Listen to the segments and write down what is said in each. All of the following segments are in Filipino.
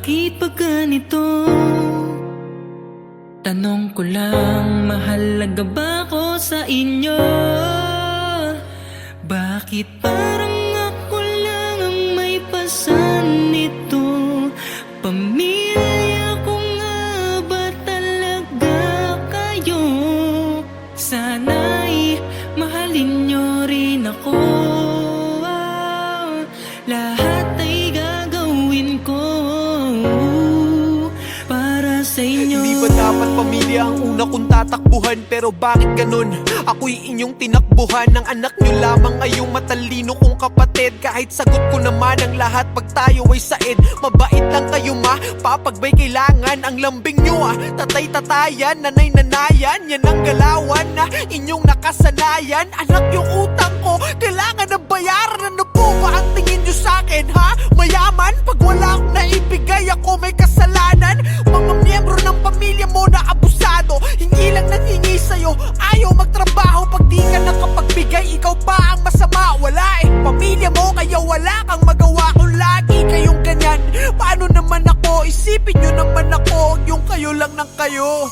Bakit ba ganito? Tanong ko lang, mahalaga ba ako sa inyo? Bakit parang ako lang ang may pasan nito? Pamilya ko nga ba talaga kayo? Sana'y mahalin nyo rin ako. Lahat ay gagawin ko para sa inyo. Hindi ba dapat pamilya ang una kong tatakbuhan? Pero bakit ganun? Ako'y inyong tinakbuhan. Ang anak nyo lamang ay yung matalino kong kapatid. Kahit sagot ko naman ang lahat pag tayo ay said. Mabait lang kayo ma, papagbay kailangan. Ang lambing nyo tatay-tatayan, nanay-nanayan. Yan ang galawan na inyong nakasanayan. Anak yung utang ko, kailangan na bayaran. Ano po ba ang tingin nyo sa'kin ha? Mayaman? Pag wala akong naibigay, ako may kasalanan. Mga miyembro ng pamilya mo na abusado, hindi lang nanghingi sa'yo, ayaw magtrabaho. Pag di ka nakapagbigay, ikaw pa ang masama. Wala pamilya mo, kaya wala kang magawa. Kung lagi kayong ganyan, paano naman ako? Isipin nyo naman ako, yung kayo lang ng kayo.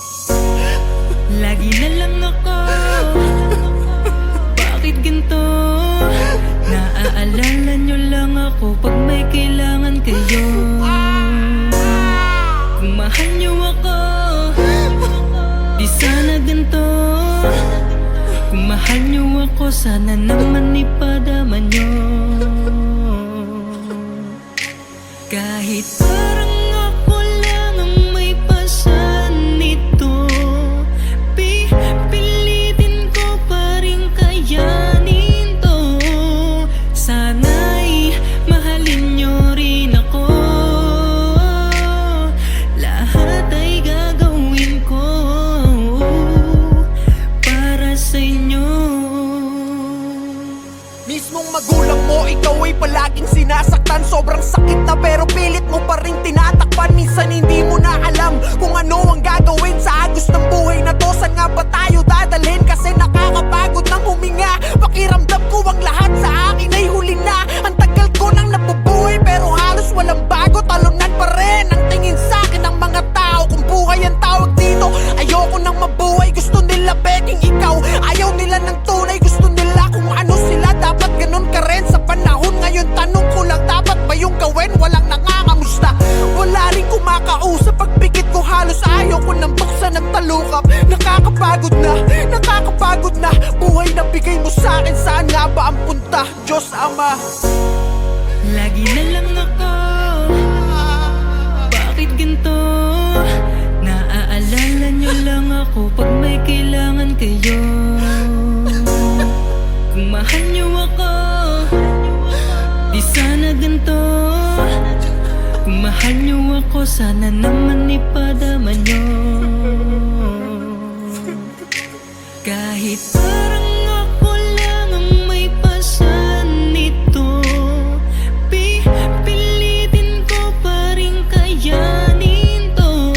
Lagi na lang ako, bakit ganito? Naaalala nyo lang ako pag may kailangan kayo. Kung mahal nyo ako, di sana ganito. Kung mahal nyo ako, sana naman ipadama nyo. Kahit parang ako lang ang may pasan nito, pipilitin ko pa rin kayanin to. Sana'y mahalin nyo rin ako. Lahat ay gagawin ko para sa inyo. Mismong magulang mo, ikaw ay palaging sinasaktan. Sobrang sakit na pero pilit mo pa rin tinatakpan. Minsan hindi mo na alam kung ano ang gagawin sa agos ng buhay na to. Saan nga ba tayo dadalhin? Kasi nakakapagod ng huminga. Pakiramdam ko ang lahat sa akin ay huli na. Ang tagal ko nang nabubuhay pero halos walang bago. Talunan pa rin ang tingin sa akin ng mga tao. Kung buhay ang tawag dito, ayoko nang mabuhay. Gusto nila beking ikaw, ayaw nila ng tunay. Gusto nila kung ano sila, dapat ganun ka rin sa panahon ngayon. Tanong ko lang, dapat ba yung gawin? Walang nangangamusta, wala rin kumakausap. Pagpikit ko halos ayaw ko nang buksan at talukap. Nakakapagod na buhay na bigay mo sa akin. Saan nga ba ang punta? Diyos Ama, Lagi na lang ako, bakit ganito? Naaalala nyo lang ako pag may kailangan kayo. Kung mahal nyo ako, di sana ganito. Kung mahal nyo ako, sana naman ipadama nyo. Kahit parang ako lang ang may pasan nito, pipilitin ko pa rin kayanin to.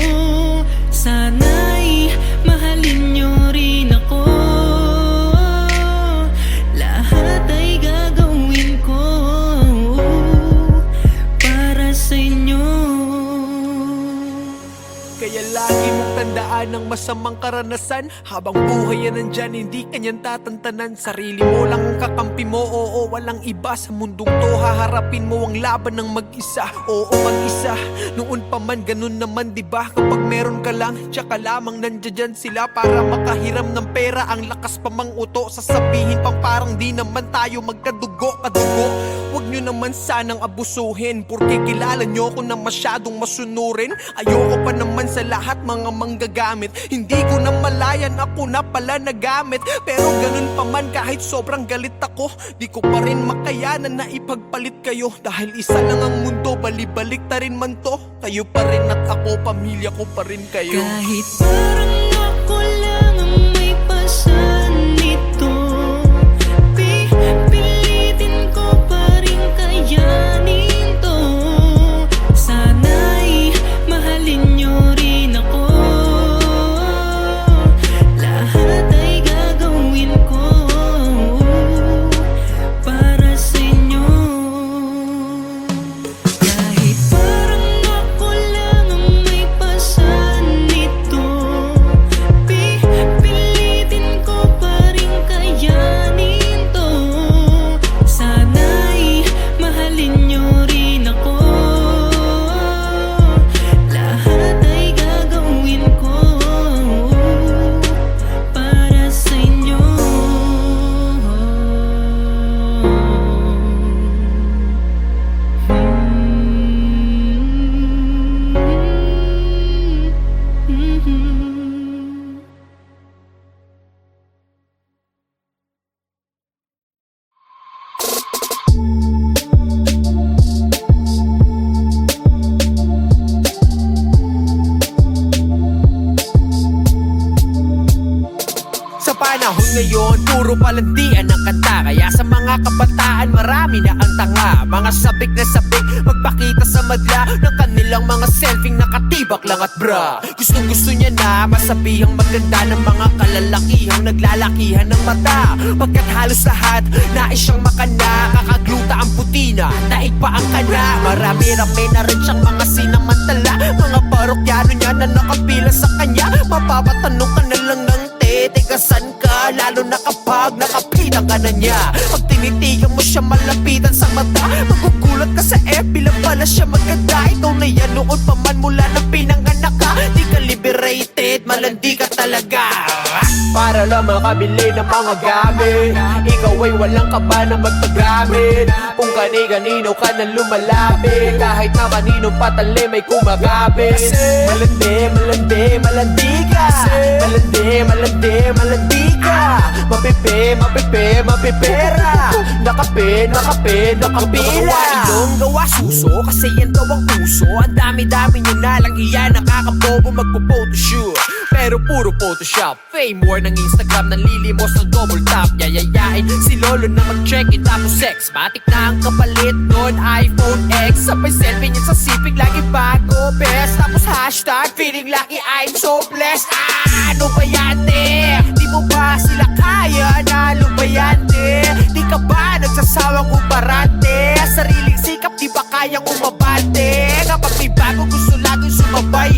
Sana'y mahalin nyo rin ako. Lahat ay gagawin ko para sa inyo. kaya lagi mong tandaan ang masamang karanasan. Habang buhay yan nandyan, hindi kanyan tatantanan. Sarili mo lang ang kakampi mo, oo, walang iba. Sa mundong to, haharapin mo ang laban ng mag-isa. Oo, mag-isa, noon pa man ganun naman, diba? Kapag meron ka lang, tsaka lamang nandiyan sila para makahiram ng pera. Ang lakas pa mang uto, sasabihin pang parang di naman tayo magkadugo, kadugo. Huwag nyo naman sanang abusuhin, porque kilala nyo ko na masyadong masunurin. Ayoko pa naman sa lahat mga manggagamit. Hindi ko na malayan, ako na pala nagamit. Pero ganun pa man, kahit sobrang galit ako, di ko pa rin makayanan na ipagpalit kayo. Dahil isa lang ang mundo, balibalik ta rin man to. Kayo pa rin at ako, pamilya ko pa rin kayo. Kahit parang ako lang ang may pasan nito, pipilitin ko pa rin kayanin to. Sana'y mahalin nyo rin ako. Lahat ay gagawin ko para sa inyo. Kahit parang ako panahon ngayon, puro palandian ang kanta. Kaya sa mga kabataan, marami na ang tanga. Mga sabik na sabik, magpakita sa madla ng kanilang mga selfie nakatibak lang at bra. Gustong gusto niya na masabihang maganda ng mga kalalakihang naglalakihan ng mata. Pagkat halos lahat, nais siyang makana. Kakagluta ang putina, daig pa ang kana. Marami-rami na rin siyang mga sinamantala. Mga parokyano niya na nakapila sa kanya. Mapapatanong ka na lang ng teka san ka? Lalo na kapag nakapitan ka na niya. Pag tinitigan mo siya malapitan sa mata, magugulat ka sa FB lang pala siya maganda. Ikaw na yan noon pa man mula na pinanganak ka. Di ka liberated, malandi ka talaga. Para lang makabili ng mga gamit, ikaw ay walang kaba na magpagamit. Kung kani-kanino ka na lumalapit, kahit na kaninong patali may kumagapit. Malandi, malandi, malandi ka. Malandi, malandi, malandi ka. Mapipi, mapipi, mapipera. Nakape, nakape, nakapila. Ilong gawa suso, kasi yan daw ang puso. Ang dami-dami nyo na lang iyan, nakakabobo magpo-photoshoot. Pero puro Photoshop. Fame war ng Instagram, nanlilimos ng double tap. Yayayain si Lolo na mag-check-in tapos sex. Matik na ang kapalit nun, iPhone X. Sabay selfie niya sa sipig, lagi bago best. Tapos hashtag, feeling lucky, I'm so blessed. Ano ba yan, te? Di mo ba sila kaya? Ano ba yan, te? Di ka ba nagsasawang uparante? Sariling sikap, di ba kayang umabante? Kapag may bago gusto laging sumabay,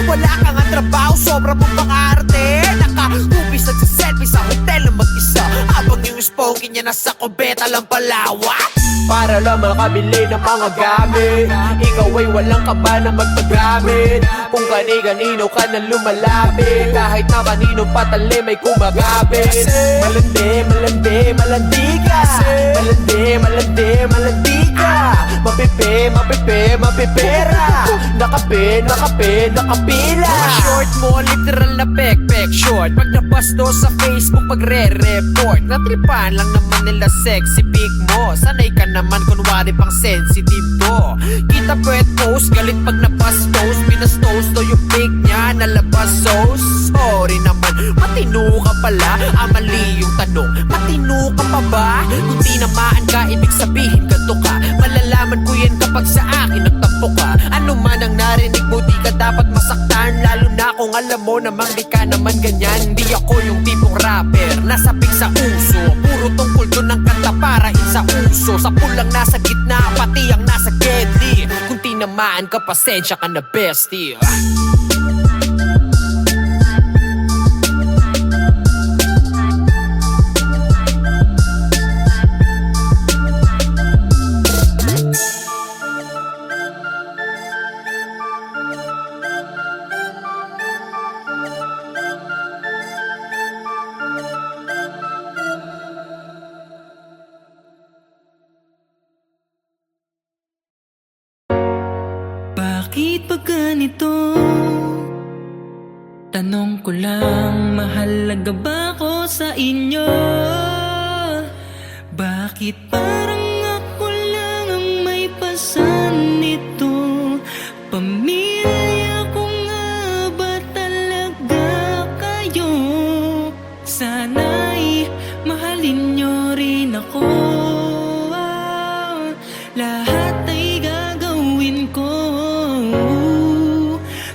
wala kang ang trabaho, sobra mo pang arte. Nakahubis at sa selfie sa hotel na mag-isa, habang yung sponky niya nasa kubeta lang palawa. Para lang makabili ng mga gamit, ikaw ay walang kaba na magpagamit. Kung kani-kanino ka na lumalapit, kahit na kaninong patali may kumagapit. Malandi, malandi, malandi ka. Malandi, malandi, malandi ka. Mapipi, mapipi, mapipera. Nakape, nakape, nakapila. Mga short mo, literal na pek-pek short. Pag nabasto sa Facebook, pagre-report. Natripan lang naman nila sexy pic mo. Sanay ka naman, kunwari pang sensitive to. Kita pwet post, galit pag napastos. Pinastos to yung pic niya, nalabas sauce. Sorry naman, matino ka pala. Mali yung tanong, matino ka pa ba? Kung tinamaan ka, ibig sabihin ganto ka. Malalaman ko yan kapag sa akin nagtampo ka. Ano man ang narinig mo, di ka dapat masaktan. Lalo na kung alam mo namang di ka naman ganyan. Di ako yung tipong rapper, nasabik sa uso. Puro tungkol doon ang kanta para sa uso. Sa pulang nasa gitna, pati ang nasa gedli. Kung tinamaan ka, pasensya ka na bestie. Bakit ba ganito? Tanong ko lang, mahalaga ba ako sa inyo? Bakit parang ako lang ang may pasan nito? Pamilya ko nga ba talaga kayo? Sana'y mahalin nyo rin ako. Lahat ay gagawin ko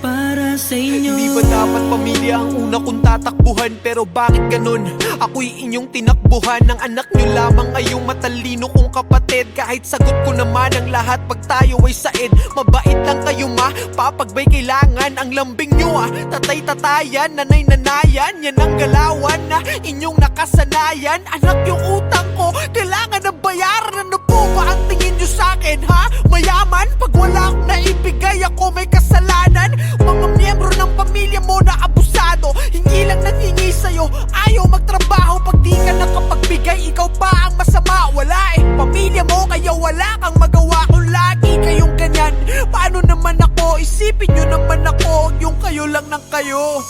para sa inyo. Hindi ba dapat pamilya ang una kong tatakbuhan? Pero bakit ganun? Ako'y inyong tinakbuhan. Ng anak nyo lamang ay yung matalino kong kapatid. Kahit sagot ko naman ang lahat pag tayo ay said. Mabait lang kayo ma, papagbay kailangan. Ang lambing nyo tatay-tatayan, nanay-nanayan. Yan ang galawan na inyong nakasanayan. Anak yung utang ko, kailangan na bayaran. Ano po ba ang tingin nyo sa'kin ha? Mayaman? Pag wala akong naibigay, ako may kasalanan. Mga miyembro ng pamilya mo na abusado, hingi lang nang hingi sa'yo, ayaw magtrabaho. Pag di ka nakapagbigay, ikaw pa ang masama. Wala pamilya mo, kaya wala kang magawa. Kung lagi kayong ganyan, paano naman ako? Isipin nyo naman ako, yung kayo lang ng kayo.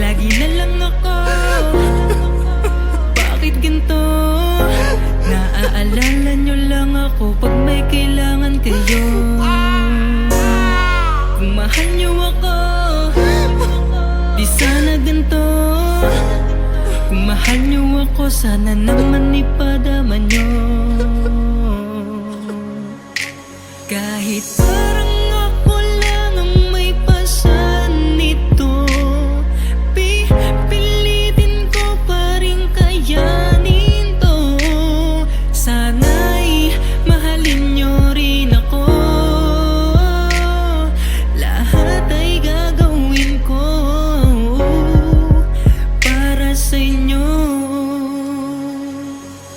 Lagi na lang ako, bakit ganito? Naaalala nyo lang ako pag may kailangan kayo. Kung mahal nyo ako, di sana ganito. mahal niyo ako, sana naman ipadama niyo. Kahit parang ako lang ang may pasan nito, pipilitin ko pa rin kayanin to. Sana'y mahalin niyo rin ako, lahat ay gagawin ko para sa inyo.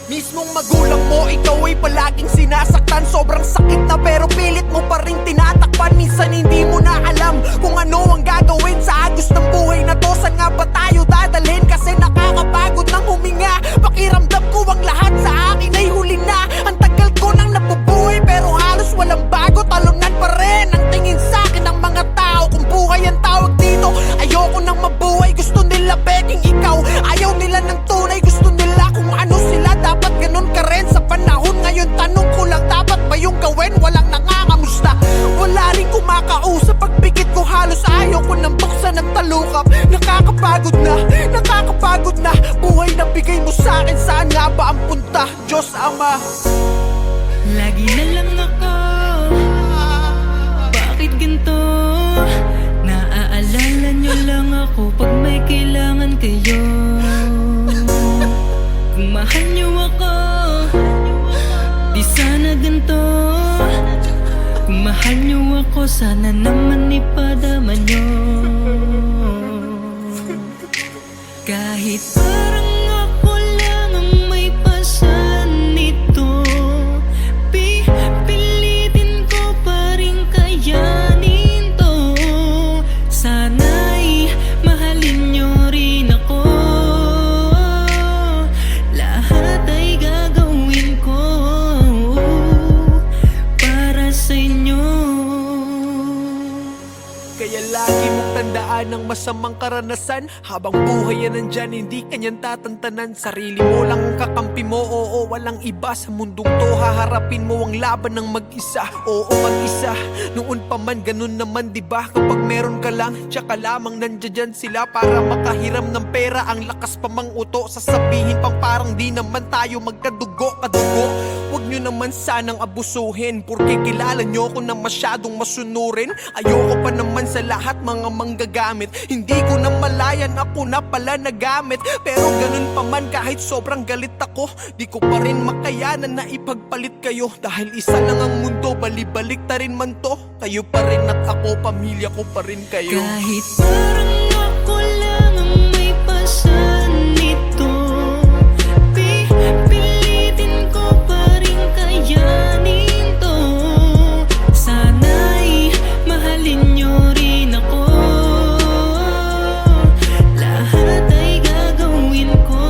Mismong magulang mo, ikaw ay palaging sinasaktan. Sobrang sakit na pero pilit mo pa rin tinatakpan. Minsan hindi mo na alam kung ano ang gagawin sa agos ng buhay na to. Saan nga ba tayo dadalhin? Kasi nakakapagod ng huminga. Pakiramdam ko ang lahat sa akin ay huli na. Ang tagal ko nang nabubuhay pero halos walang bago. Talunan pa rin ang tingin sa akin ng mga tao. Kung buhay ang tawag dito, ayoko nang mabuhay. Gusto nila beking ikaw, ayaw nila ng tunay. Gusto nila kung ano sila, dapat ganun ka rin sa panahon ngayon. Tanong ko lang, dapat ba yung gawin? Walang nangangamusta, wala rin kumakausap. Pagpikit ko halos ayaw ko nang buksan ng talukap. Nakakapagod na buhay na bigay mo sa akin. Saan nga ba ang punta? Diyos Ama, Lagi na lang ako, bakit ganito? Naaalala niyo lang ako pag may kailangan kayo. Kung mahal niyo ako, di sana ganito. Kung mahal niyo ako, sana naman ipadama niyo. Kahit parang ako lang ang may pasan nito, pipilitin ko pa rin kayanin to. Sana'y mahalin niyo rin ako, lahat ay gagawin ko para sa inyo. kaya lagi mong tandaan ang masamang karanasan. Habang buhay yan nandyan, hindi kanyan tatantanan. Sarili mo lang ang kakampi mo, oo, walang iba. Sa mundong to, haharapin mo ang laban ng mag-isa. Oo, mag-isa, noon pa man, ganun naman, diba? Kapag meron ka lang, tsaka lamang nandiyan sila para makahiram ng pera. Ang lakas pa mang uto, sasabihin pang parang di naman tayo magkadugo-kadugo. Huwag nyo naman sanang abusuhin, porque kilala nyo ko na masyadong masunurin. Ayoko pa naman sa lahat mga manggagamit. Hindi ko na malayan, ako na pala nagamit. Pero ganun pa man, kahit sobrang galit ako, di ko pa rin makayanan na ipagpalit kayo. Dahil isa lang ang mundo, balibalik ta rin man to. Kayo pa rin at ako, pamilya ko pa rin kayo. Kahit parang ako lang ang may pasan nito, pipilitin ko pa rin kayanin to. Sana'y mahalin niyo rin ako, lahat ay gagawin ko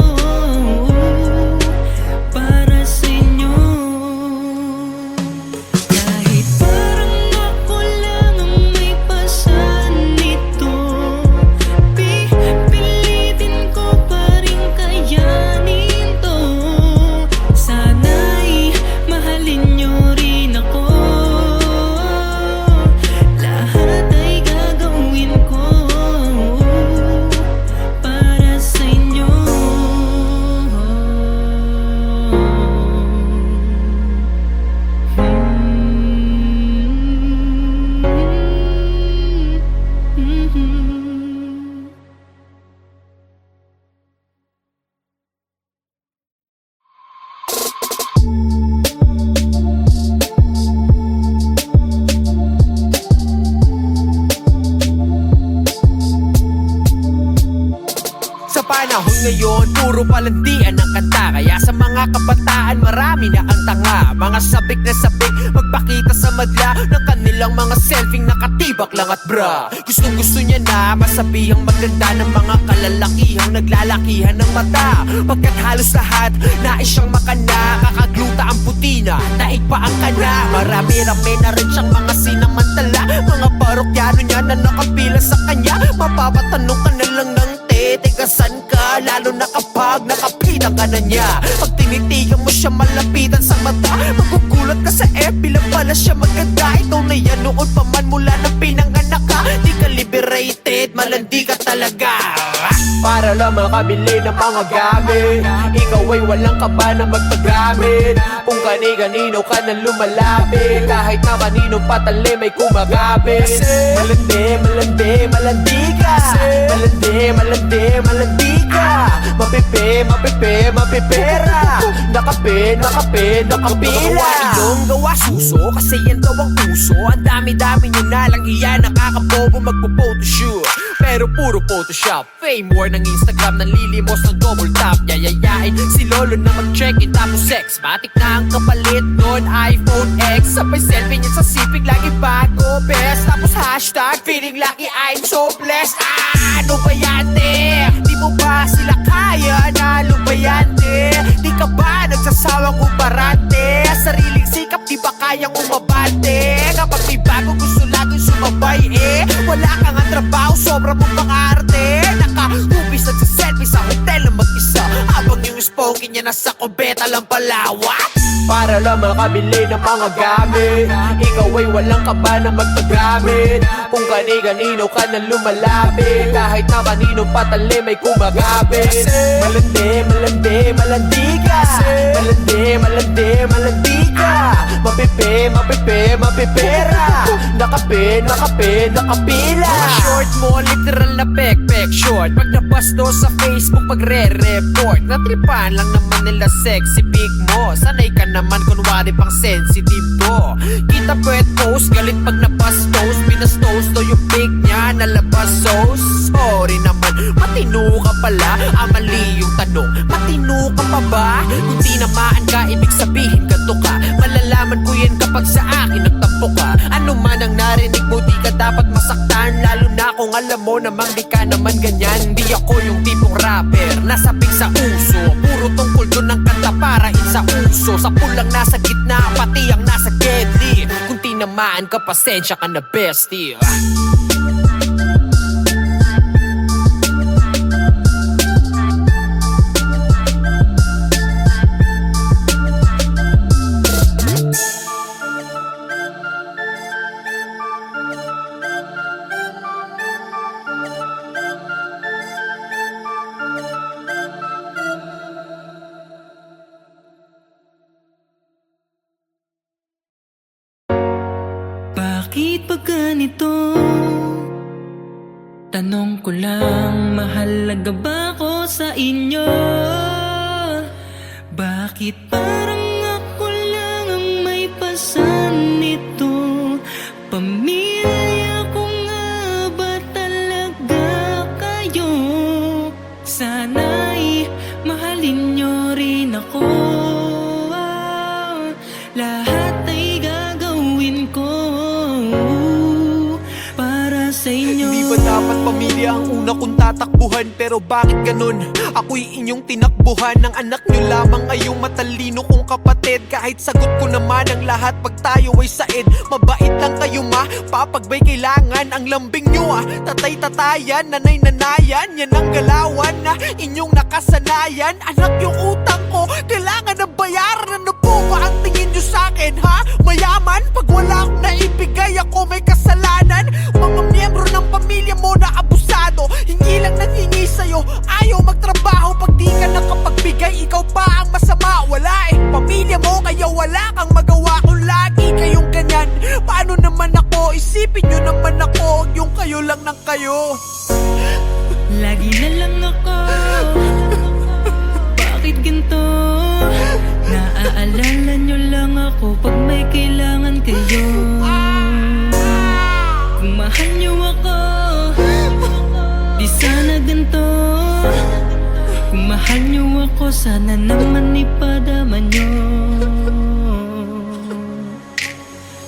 para sa inyo. Kahit parang ako lang ang may pasan nito, pipilitin ko pa rin kayanin to. Sana'y mahalin niyo rin ako, lahat ay gagawin ko para sa inyo. Sa panahon ngayon, puro palandian ang kanta. Kaya sa mga kabataan, marami na ang tanga. Mga sabik na sabik, magpakita sa madla ng kanilang mga selfie nakatibak lang at bra. Gustong-gusto niya na masabihang maganda ng mga kalalakihang naglalakihan ng mata. Pagkat halos lahat, nais siyang makana. Kakagluta ang putina, daig pa ang kana. Marami-rami na rin siyang mga sinamantala. Mga parokyano niya na nakapila sa kanya. Mapapatanong ka na lang ng teka saan ka, lalo na kapag nakapita ka na niya. Pag tinitigan mo siya malapitan sa mata, magugulat ka sa FB lang pala siya maganda. Ikaw na yan noon pa man mula nang pinanganak ka. Di ka liberated, malandi ka talaga. para lang makabili ng mga gamit. Ikaw ay walang kaba na magpagamit. Kung kani-kanino ka na lumalapit, kahit na kaninong patali may kumagapit. Malandi, malandi, malandi ka. Malandi, malandi, malandi ka. Mapipi, mapipi, mapipera. Nakape, nakape, nakapila. Ilong gawa suso, kasi yan daw ang puso. Ang dami-dami nyo na lang iyan, nakakabobo magpo-photoshoot. Pero puro Photoshop. Fame war ng Instagram, nanlilimos ng double tap. Yayayain si Lolo na mag-check-in tapos sex. Matik na ang kapalit nun, iPhone X. Sabay selfie niya sa sipig, lagi bago best. Tapos hashtag, feeling lucky, I'm so blessed. Ano ba yan, te? Di mo ba sila kaya? Nalo ba yan, te? Di ka ba nagsasawang umarate? Sariling sikap, di ba kayang umabante? Kapag may bago gusto laging sumabay, wala kang ang trabaho, sobra mong pang-arte. Naka-hubis at selfie sa hotel na mag-isa, habang yung sponky niya nasa kubeta lang palawak. Para lang makabili ng mga gamit. Ikaw ay walang kaba na magpagamit. Kung kani-kanino ka na lumalapit, kahit na kaninong patali may kumagapit. Malandi, malandi, malandi ka. Malandi, malandi, malandi ka. Mapipi, mapipi, mapipera. Nakape, nakape, nakapila. Mga short mo, literal na pek-pek short. Pag nabasto sa Facebook, pagre-report. Natripan lang naman nila sexy big mo. Sanay ka naman kunwari pang sensitive to. Kita pwet post, galit pag nabastos. Binastos to yung big niya, nalabas sauce. Sorry naman, matino ka pala. Mali yung tanong, matino ka pa ba? Kung tinamaan ka, ibig sabihin ganto ka. Malalaman ko yan kapag sa akin nagtampo ka. Ano man ang narinig mo, di ka dapat masaktan. Lalo na kung alam mo namang di ka naman ganyan. Di ako yung tipong rapper, nasabik sa uso. Puro tungkol doon ang kanta para sa uso. Sa pulang nasa gitna, pati ang nasa gedli. Kung tinamaan ka, pasensya ka na bestie. Bakit ba ganito? Tanong ko lang, mahalaga ba ako sa inyo? Bakit parang ako lang ang may pasan nito? Pamilya ko nga ba talaga kayo? Sana'y mahalin nyo rin ako. Lahat ay gagawin ko para sa inyo. Hindi ba dapat pamilya ang una kong tatakbuhan? Pero bakit ganun? Ako'y inyong tinakbuhan. Ang anak nyo lamang ay yung matalino kong kapatid. Kahit sagot ko naman ang lahat pag tayo ay said. Mabait lang kayo ma, papagbay kailangan. Ang lambing nyo tatay-tatayan, nanay-nanayan. Yan ang galawan na inyong nakasanayan. Anak yung utang ko, kailangan na bayaran. Ano po ba ang tingin nyo sa'kin ha? Mayaman? Pag wala akong naibigay, ako may kasalanan. Mga miyembro ng pamilya mo na abusado, hingi lang nang hingi sa'yo, ayaw magtrabaho. Pag di ka nakapagbigay, ikaw pa ang masama. Wala pamilya mo, kaya wala kang magawa. Kung lagi kayong ganyan, paano naman ako? Isipin nyo naman ako, yung kayo lang ng kayo. Lagi na lang ako, bakit ganito? Naaalala nyo lang ako pag may kailangan kayo. Kung mahal nyo ako, di sana ganito. Kung mahal nyo ako, sana naman ipadama nyo.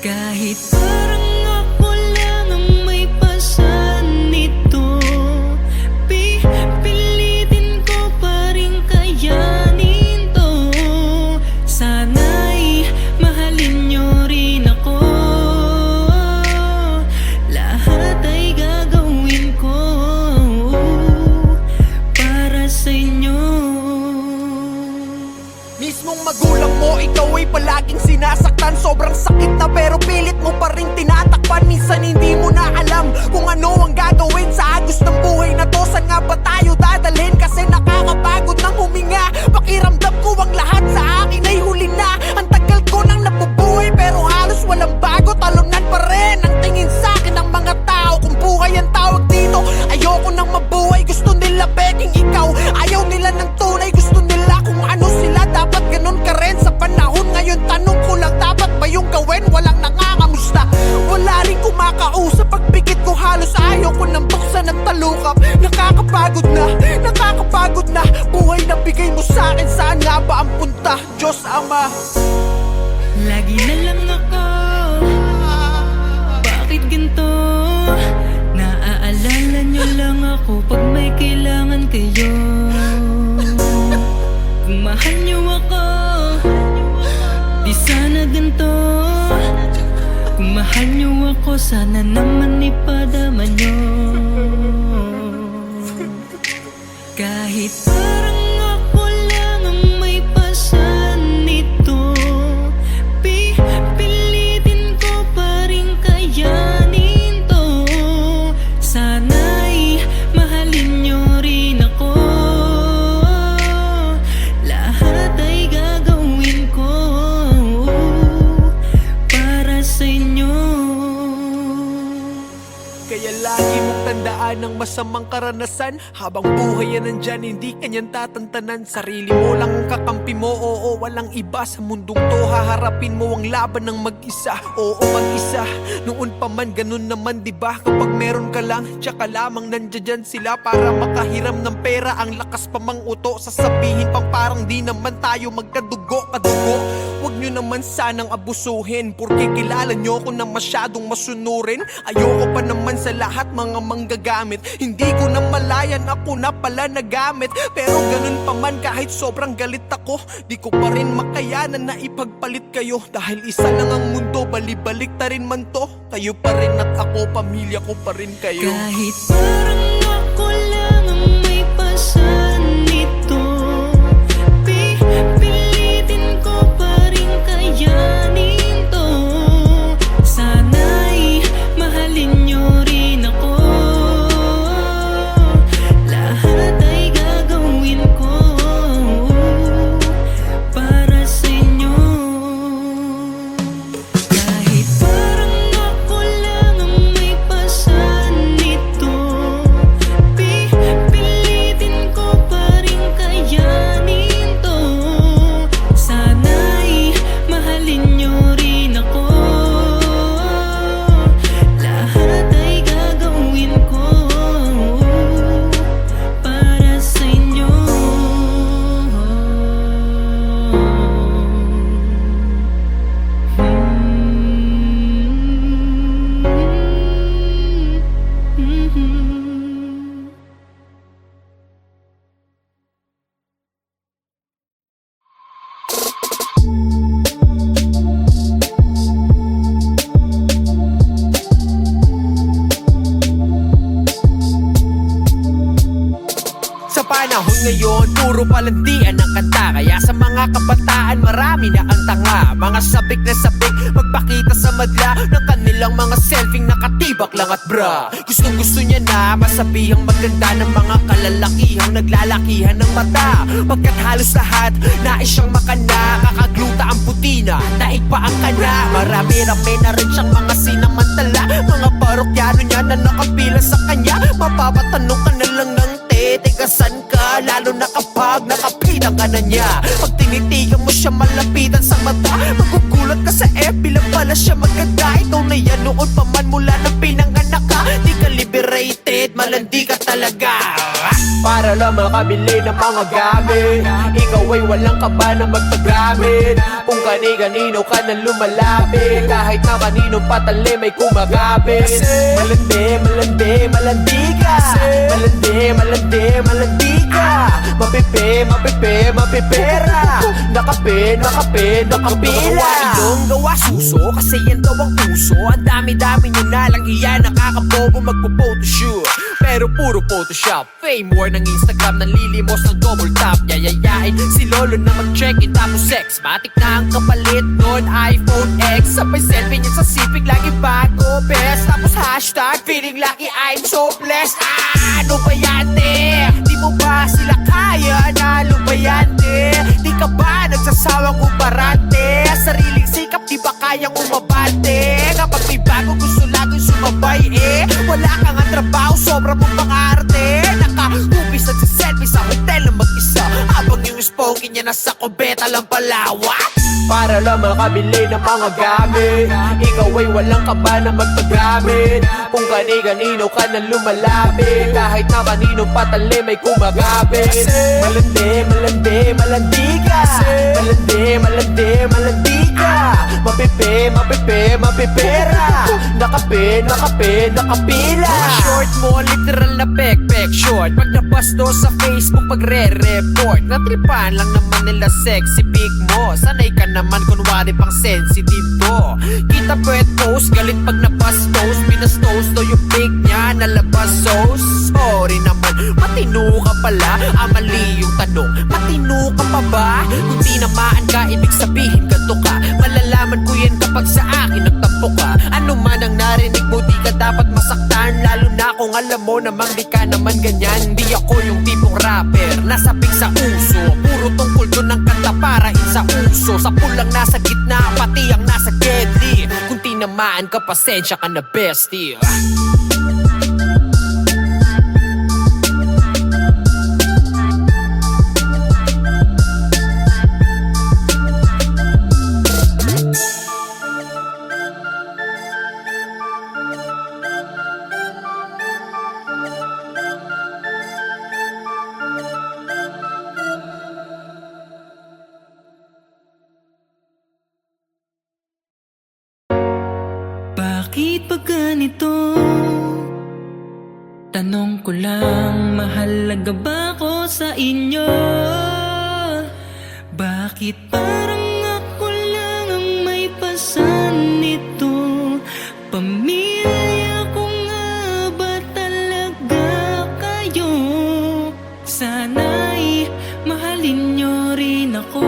Kahit parang ako lang ang may pasan nito, pipilitin ko pa rin kayanin to. Sana'y mahalin nyo rin ako. Lahat ay gagawin ko para sa inyo. Mismong magulang mo, ikaw ay palaging sinasaktan. Sobrang sakit na pero pilit mo pa rin tinatakpan. Minsan hindi mo na alam kung ano ang gagawin sa agos ng buhay na to. Saan nga ba tayo dadalhin? niyo ako, sana naman ipadama niyo. Kahit parang ako lang ang may pasan nito, pipilitin ko pa rin kayanin to. Sana'y mahalin niyo rin ako, lahat ay gagawin ko para sa inyo. Kaya lagi mong tandaan ang masamang karanasan. Habang buhay yan nandyan, hindi kanyan tatantanan. Sarili mo lang ang kakampi mo, oo, walang iba sa mundong to. Haharapin mo ang laban ng mag-isa, oo, mag-isa. Noon pa man, ganun naman, diba? Kapag meron ka lang, tsaka lamang nandiyan sila para makahiram ng pera. Ang lakas pa mang uto, sasabihin pang parang di naman tayo magkadugo, kadugo. Huwag nyo naman sanang abusuhin, porque kilala nyo ko na masyadong masunurin. Ayoko pa naman sa lahat mga manggagamit. Hindi ko na malayan, ako na pala nagamit. Pero ganun pa man, kahit sobrang galit ako, di ko pa rin makayanan na ipagpalit kayo. Dahil isa lang ang mundo, balibalik ta rin man to. Kayo pa rin at ako, pamilya ko pa rin kayo. Kahit parang ako lang ang may pasan nito, pipilitin ko pa rin kayanin to. Sana'y mahalin niyo rin ako, lahat ay gagawin ko para sa inyo. Kahit parang ako lang ang may pasan nito, pipilitin ko pa rin kayanin to. Sana'y mahalin niyo rin ako, lahat ay gagawin ko para sa inyo. Sa panahon ngayon, puro palandian ang kanta. Kaya sa mga kabataan, marami na ang tanga. Mga sabik na sabik, magpakita sa madla ng kanilang mga selfie nakatibak lang at bra. Gustong gusto niya na masabihang maganda ng mga kalalakihang naglalakihan ng mata. Pagkat halos lahat, nais siyang makana. Kakagluta ang putina, daig pa ang kana. Marami-rami na rin siyang mga sinamantala. Mga parokyano niya na nakapila sa kanya. Mapapatanong ka na lang ng teka saan ka, lalo na kapag nakapitan ka na niya. Pag tinitigan mo siya malapitan sa mata, magugulat ka sa FB lang pala siya maganda. Ikaw na yan noon pa man mula nang pinanganak ka. Di ka liberated, malandi ka talaga. Para lang makabili ng mga gamit, ikaw ay walang kaba na magpagamit. Kung kani-kanino ka na lumalapit, kahit na kaninong patali may kumagapit. Malandi, malandi, malandi ka. Malandi, malandi, malandi ka. Mapipi, mapipi, mapipera. Nakape, nakape, nakapila. Ilong gawa suso, kasi yan daw ang puso. Ang dami-dami nyo na lang iyan, nakakabobo magpo-photoshoot. Pero puro Photoshop, fame war ng Instagram, nanlilimos ng double tap. Yayayain si Lolo na mag-check-in tapos sex. Matik na ang kapalit nun, iPhone X. Sabay selfie niya sa sipig, lagi bago best. Tapos hashtag, feeling lucky, I'm so blessed. Ano ba yan, te? Di mo ba sila kaya? Ano ba yan, te? Di ka ba nagsasawang umarate? Sariling sikap, di ba kayang umabante? Kapag may bago gusto laging sumabay, wala kang ang trabaho, sobra mong pang-arte. Naka-upis at selfie sa hotel na mag-isa, habang yung spongy niya nasa kubeta lang palawa. Para lang makabili ng mga gamit, ikaw ay walang kaba na magpagamit. Kung kani-kanino ka na lumalapit, kahit na kaninong patali may kumagapit. Malandi, malandi, malandi ka. Malandi, malandi, malandi ka. mapipera. Nakapila. Mga short mo, literal na pek short. Pag nabasto sa Facebook, pagre-report. Natripan lang naman nila sexy pic mo. Sanay ka naman kunwari pang sensitive to. Kita pwet post, galit pag nabastos. Binastos to yung pic niya, nalabas so sorry naman, matino ka pala. Mali yung tanong, matino ka pa ba? Kung tinamaan ka, ibig sabihin ganto ka. Malalaman ko yan kapag sa akin nagtampo ka. Ano man ang narinig mo, di ka dapat masaktan. Lalo na kung alam mo namang di ka naman ganyan. Di ako yung tipong rapper, nasabik sa uso. Puro tungkol doon ang kanta para sa uso. Sa pulang nasa gitna, pati ang nasa deadly. Kung tinamaan ka, pasensya ka na bestie. Bakit ba ganito? Tanong ko lang, mahalaga ba ako sa inyo? Bakit parang ako lang ang may pasan nito? Pamilya ko nga ba talaga kayo? Sana'y mahalin nyo rin ako.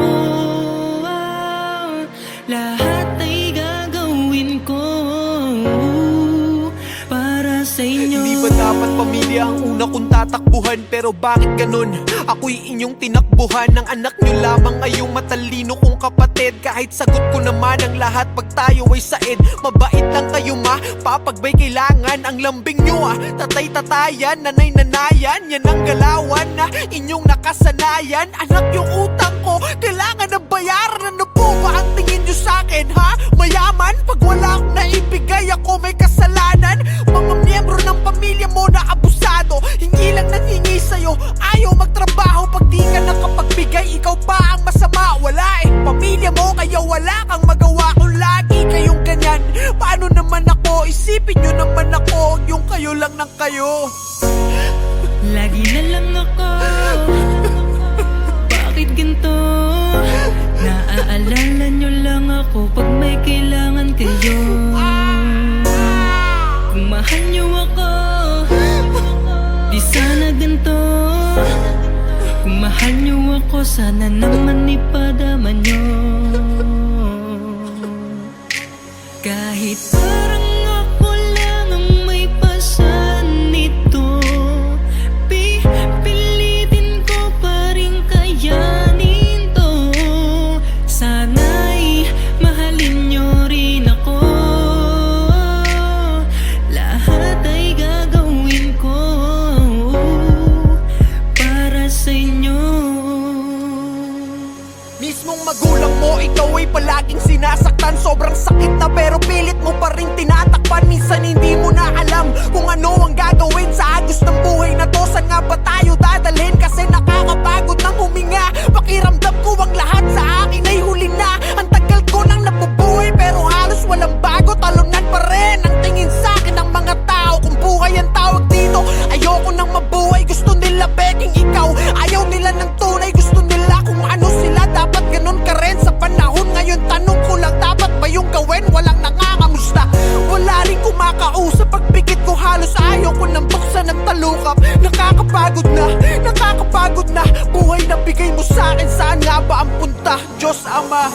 Lahat ay gagawin ko para sa inyo. Hindi ba dapat pamilya ang una kong tatakbuhan? Pero bakit ganun? Ako'y inyong tinakbuhan. Ang anak nyo lamang ay yung matalino kong kapatid. Kahit sagot ko naman ang lahat pag tayo ay said. Mabait lang kayo ma, papagbay kailangan. Ang lambing nyo tatay-tatayan, nanay-nanayan. Yan ang galawan na inyong nakasanayan. Anak yung utang ko, kailangan na bayaran. Ano po ba ang tingin nyo sa'kin ha? Mayaman? Pag wala akong naibigay, ako may kasalanan. Mga miyembro ng pamilya mo na abusado, hingi lang nang hingi sa'yo, ayaw magtrabaho. Pag di ka nakapagbigay, ikaw pa ang masama. Wala pamilya mo, kaya wala kang magawa. Kung lagi kayong ganyan, paano naman ako? Isipin nyo naman ako, yung kayo lang ng kayo. Lagi na lang ako, bakit ganito? Naaalala nyo lang ako pag may kailangan kayo. Kung mahal nyo ako, di sana ganito. Kung mahal nyo ako, sana naman ipadama nyo. Kahit parang ako lang ang may pasan nito, pilitin ko pa rin kayanin to. Sana'y mahalin nyo rin ako. Lahat ay gagawin ko para sa inyo. Mismong magulang mo, ikaw ay palaging sinasaktan. Sobrang sakit na pero pilit mo pa rin tinatakpan. Minsan hindi mo na alam kung ano ang gagawin sa agos ng buhay na to. Saan nga ba tayo dadalhin? Kasi nakakapagod ng huminga. Pakiramdam ko ang lahat sa akin ay huli na. Ang tagal ko nang nabubuhay pero halos walang bago. Talunan pa rin ang tingin sa akin ng mga tao. Kung buhay ang tawag dito, ayoko nang mabuhay. Gusto nila beking ikaw, ayaw nila ng tunay. Gusto nila kung ano sila, dapat ganun ka rin sa panahon ngayon. Tanong ko lang, dapat ba yung gawin? Walang nangangamusta, wala rin kumakausap. Pagpikit ko halos ayaw ko nang buksan ng talukap. Nakakapagod na buhay na bigay mo sa akin. Saan nga ba ang punta? Diyos Ama,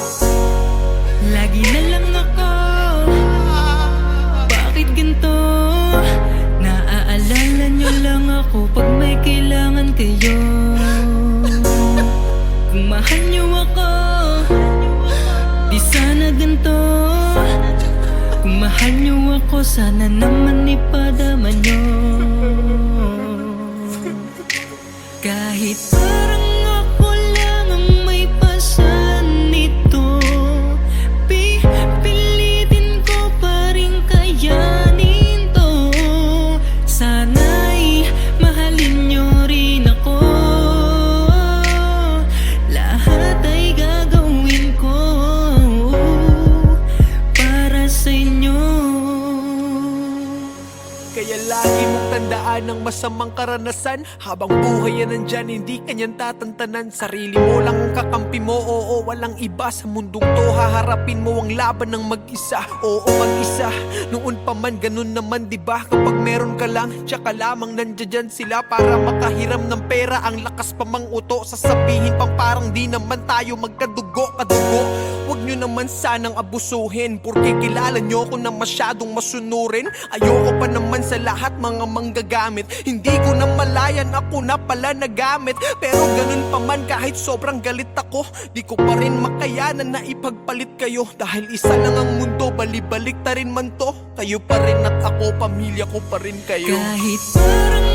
Lagi na lang ako, bakit ganito? Naaalala nyo lang ako pag may kailangan kayo. Kung mahal nyo ako, di sana ganito. Kung mahal nyo ako, sana naman ipadama nyo. Kahit parang ako lang ang may pasan nito, pilitin ko pa rin kayanin to. Sana'y mahalin nyo rin ako. Lahat ay gagawin ko Kaya lagi mong tandaan ang masamang karanasan. Habang buhay yan nandyan, hindi kanyan tatantanan. Sarili mo lang ang kakampi mo, oo, walang iba. Sa mundong to, haharapin mo ang laban ng mag-isa. Oo, mag-isa, noon pa man, ganun naman diba? Kapag meron ka lang, tsaka lamang nandiyan sila para makahiram ng pera. Ang lakas pa mang uto, sasabihin pang parang di naman tayo magkadugo, kadugo. Huwag nyo naman sanang abusuhin, porque kilala nyo ko na masyadong masunurin. Ayoko pa naman sa lahat mga manggagamit. Hindi ko na malayan, ako na pala nagamit. Pero ganun pa man, kahit sobrang galit ako, di ko pa rin makayanan na ipagpalit kayo. Dahil isa lang ang mundo, balibalik ta rin man to. Kayo pa rin at ako, pamilya ko pa rin kayo. Kahit parang